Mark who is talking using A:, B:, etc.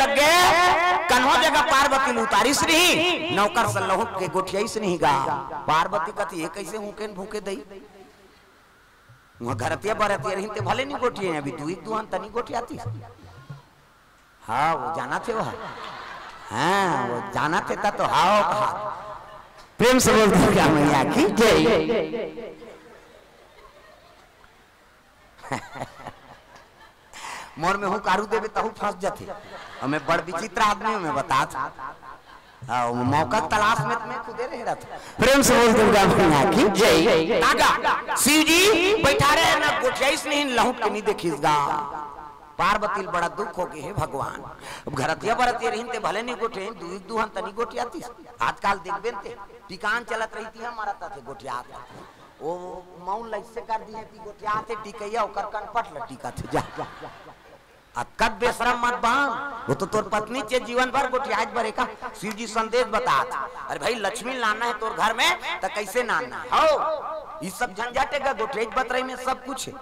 A: लग गए कन्हो जगह पार्वती उतारिस नहीं नौकर से लहू के गोठियाईस नहीं गा पार्वती कथी ये कैसे हुके भूखे दई वहां घरतिया बरतिया रही भले नहीं गोठिए अभी तू एक दुहान तनी गोठियाती हाँ वो जाना थे वह हाँ वो जाना थे तो हाओ कहा प्रेम से बोलते क्या मैया की जय मोर में हूँ कारू देवे तहु फंस जाते हमें बड़ विचित्र आदमी में बता था मौका तलाश में मैं खुदे रह रहा था प्रेम से बोल दुर्गा मैया की जय काका शिव जी बैठा रहे ना गोठियाईस नहीं लहूट के नहीं देखिसगा पार्वती बड़ा दुख हो गए हे भगवान अब घरतिया बरतिया रही भले नहीं गोठे दुहन तनी गोठियाती आजकल देखबे ते टिकान चलत रही थी हमारा थे गोठिया वो मौन लैसे कर दिए कि गोठिया थे टिकैया ओकर कनपट ल टिका थे जा अब कद बेशरम मत बांध वो तो तोर पत्नी चे जीवन भर गोठियाज भरे का शिव जी संदेश बता अरे भाई लक्ष्मी लाना है तोर घर में तो कैसे नाना हो ये सब झंझट है गोठियाज बतरई में सब कुछ है